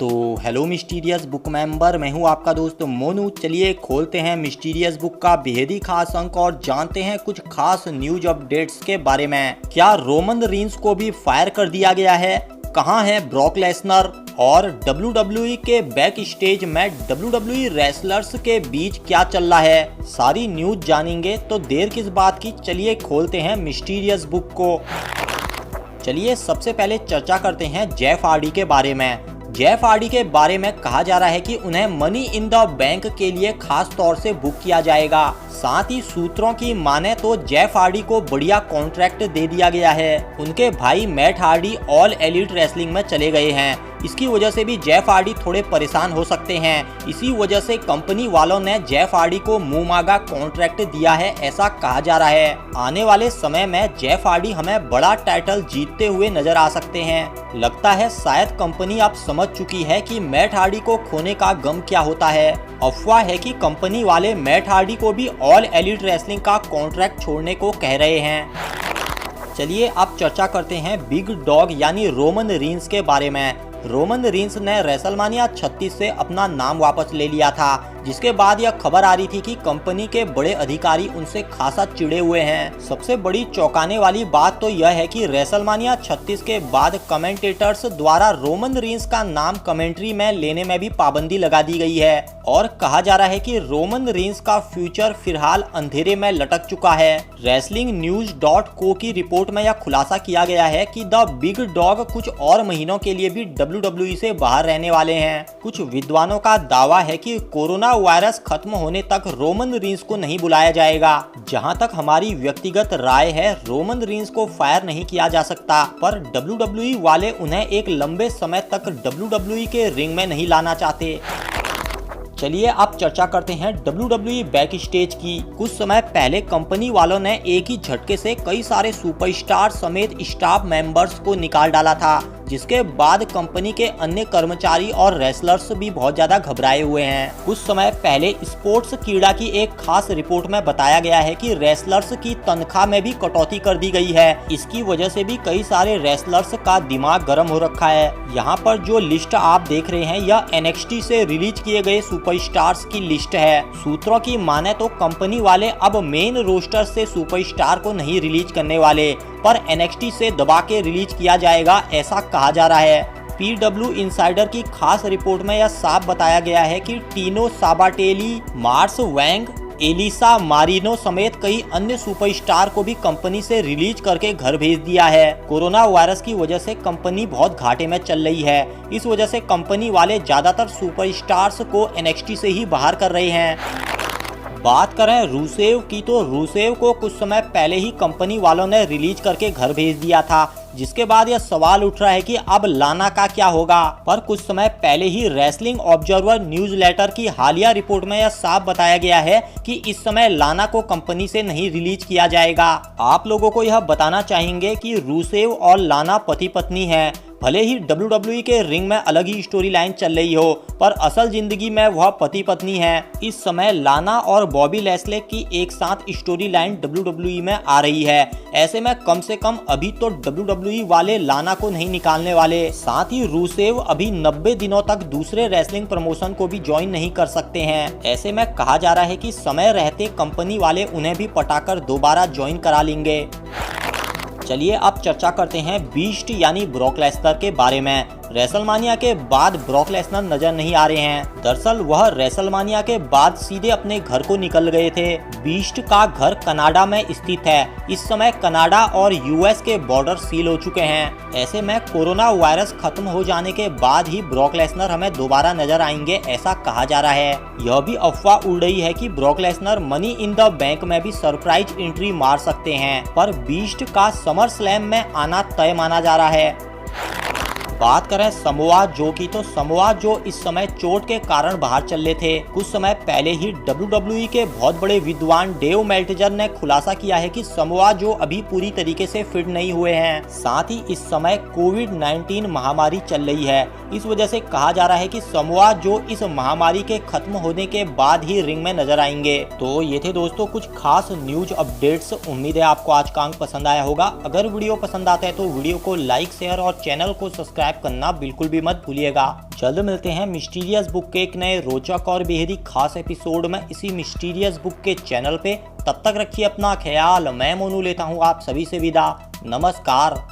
तो hello mysterious book member, मैं हूं आपका दोस्त मोनू। चलिए खोलते हैं मिस्टीरियस बुक का बेहद ही खास अंक और जानते हैं कुछ खास न्यूज अपडेट्स के बारे में। क्या रोमन रीन्स को भी फायर कर दिया गया है? कहां है ब्रॉक लेसनर? और WWE के बैक स्टेज में WWE रेसलर्स के बीच क्या चल रहा है? सारी न्यूज जानेंगे, तो देर किस बात की, चलिए खोलते हैं मिस्टीरियस बुक को। चलिए सबसे पहले चर्चा करते हैं जेफ हार्डी के बारे में। जेफ हार्डी के बारे में कहा जा रहा है कि उन्हें मनी इन द बैंक के लिए खास तौर से बुक किया जाएगा। साथ ही सूत्रों की माने तो जेफ हार्डी को बढ़िया कॉन्ट्रैक्ट दे दिया गया है। उनके भाई Matt Hardy all elite wrestling में चले गए हैं। इसकी वजह से भी जेफ हार्डी थोड़े परेशान हो सकते हैं। इसी वजह से कंपनी वालों ने जेफ हार्डी को मुंह मांगा कॉन्ट्रैक्ट दिया है, ऐसा कहा जा रहा है। आने वाले समय में जेफ हार्डी हमें बड़ा टाइटल जीतते हुए नजर आ सकते हैं। लगता है शायद कंपनी अब समझ चुकी है कि मैट हार्डी को खोने का गम क्या होता है। अफवाह है कि कंपनी वाले मैट हार्डी को भी ऑल एलिट रेसलिंग का कॉन्ट्रैक्ट छोड़ने को कह रहे हैं। चलिए अब चर्चा करते हैं बिग डॉग यानी रोमन रीन्स के बारे में। रोमन रीन्स ने रेसलमानिया 36 से अपना नाम वापस ले लिया था, जिसके बाद यह खबर आ रही थी कि कंपनी के बड़े अधिकारी उनसे खासा चिढ़े हुए हैं। सबसे बड़ी चौंकाने वाली बात तो यह है कि रेसलमानिया 36 के बाद कमेंटेटर्स द्वारा रोमन रीन्स का नाम कमेंट्री में लेने में भी पाबंदी लगा दी गई है और कहा जा रहा है कि रोमन रीन्स का फ्यूचर फिलहाल अंधेरे में लटक चुका है। wrestlingnews.co की रिपोर्ट में यह खुलासा किया गया है कि द बिग डॉग कुछ और महीनों के लिए भी WWE से बाहर रहने वाले हैं। कुछ विद्वानों का दावा है कि कोरोना वायरस खत्म होने तक रोमन रीन्स को नहीं बुलाया जाएगा। जहां तक हमारी व्यक्तिगत राय है, रोमन रीन्स को फायर नहीं किया जा सकता, पर WWE वाले उन्हें एक लंबे समय तक WWE के रिंग में नहीं लाना चाहते। चलिए अब चर्चा करते हैं WWE बैक स्टेज की। कुछ समय पहले कंपनी वालों ने एक ही झटके से कई सारे सुपरस्टार समेत स्टाफ मेंबर्स को निकाल डाला था, जिसके बाद कंपनी के अन्य कर्मचारी और रेसलर्स भी बहुत ज्यादा घबराए हुए हैं। कुछ समय पहले स्पोर्ट्स कीड़ा की एक खास रिपोर्ट में बताया गया है कि रेसलर्स की तनख्वाह में भी कटौती कर दी गई है। इसकी वजह से भी कई सारे रेसलर्स का दिमाग गर्म हो रखा है। यहाँ पर जो लिस्ट आप देख रहे हैं, यह NXT से रिलीज किए गए सुपरस्टार्स की लिस्ट है। सूत्रों की माने तो कंपनी वाले अब मेन रोस्टर से सुपरस्टार को नहीं रिलीज करने वाले, पर NXT से दबा के रिलीज किया जाएगा, ऐसा कहा जा रहा है। PW इनसाइडर की खास रिपोर्ट में यह साफ बताया गया है कि टीनो साबाटेली, मार्स वैंग, एलिसा मारिनो समेत कई अन्य सुपरस्टार को भी कंपनी से रिलीज करके घर भेज दिया है। कोरोना वायरस की वजह से कंपनी बहुत घाटे में चल रही है। इस वजह से कंपनी वाले ज्यादातर सुपरस्टार्स को NXT से ही बाहर कर रहे हैं। बात करें रूसेव की, तो रूसेव को कुछ समय पहले ही कंपनी वालों ने रिलीज करके घर भेज दिया था, जिसके बाद यह सवाल उठ रहा है कि अब लाना का क्या होगा। पर कुछ समय पहले ही रेसलिंग ऑब्जर्वर न्यूज़लेटर की हालिया रिपोर्ट में यह साफ बताया गया है कि इस समय लाना को कंपनी से नहीं रिलीज किया जाएगा। आप लोगों को यह बताना चाहेंगे कि रूसेव और लाना पति पत्नी है। भले ही WWE के रिंग में अलग ही स्टोरी लाइन चल रही हो, पर असल जिंदगी में वह पति पत्नी है। इस समय लाना और बॉबी लेस्ले की एक साथ स्टोरी लाइन WWE में आ रही है। ऐसे में कम से कम अभी तो WWE वाले लाना को नहीं निकालने वाले। साथ ही रूसेव अभी 90 दिनों तक दूसरे रेसलिंग प्रमोशन को भी ज्वाइन नहीं कर सकते हैं। ऐसे में कहा जा रहा है कि समय रहते कंपनी वाले उन्हें भी पटाकर दोबारा ज्वाइन करा लेंगे। चलिए अब चर्चा करते हैं बीस्ट यानी ब्रॉक लेसनर के बारे में। रेसलमानिया के बाद ब्रॉक लेसनर नजर नहीं आ रहे हैं। दरअसल वह रेसलमानिया के बाद सीधे अपने घर को निकल गए थे। बीस्ट का घर कनाडा में स्थित है। इस समय कनाडा और US के बॉर्डर सील हो चुके हैं। ऐसे में कोरोना वायरस खत्म हो जाने के बाद ही ब्रॉक लेसनर हमें दोबारा नजर आएंगे, ऐसा कहा जा रहा है। यह भी अफवाह उड़ रही है कि Brock Lesnar money in the bank में भी सरप्राइज एंट्री मार सकते हैं, पर बीस्ट का समर स्लैम में आना तय माना जा रहा है। बात करें समोआ जो की, तो समोआ जो इस समय चोट के कारण बाहर चल रहे थे। कुछ समय पहले ही WWE के बहुत बड़े विद्वान डेव मेल्टजर ने खुलासा किया है कि समोआ जो अभी पूरी तरीके से फिट नहीं हुए हैं। साथ ही इस समय कोविड-19 महामारी चल रही है। इस वजह से कहा जा रहा है कि समोआ जो इस महामारी के खत्म होने के बाद ही रिंग में नजर आएंगे। तो ये थे दोस्तों कुछ खास न्यूज अपडेट्स। उम्मीद है आपको आज का अंक पसंद आया होगा। अगर वीडियो पसंद आता है तो वीडियो को लाइक, शेयर और चैनल को सब्सक्राइब सब्सक्राइब करना बिल्कुल भी मत भूलिएगा। जल्द मिलते हैं मिस्टीरियस बुक के एक नए रोचक और बेहद खास एपिसोड में इसी मिस्टीरियस बुक के चैनल पे। तब तक रखिए अपना ख्याल। मैं मोनू लेता हूँ आप सभी से विदा। नमस्कार।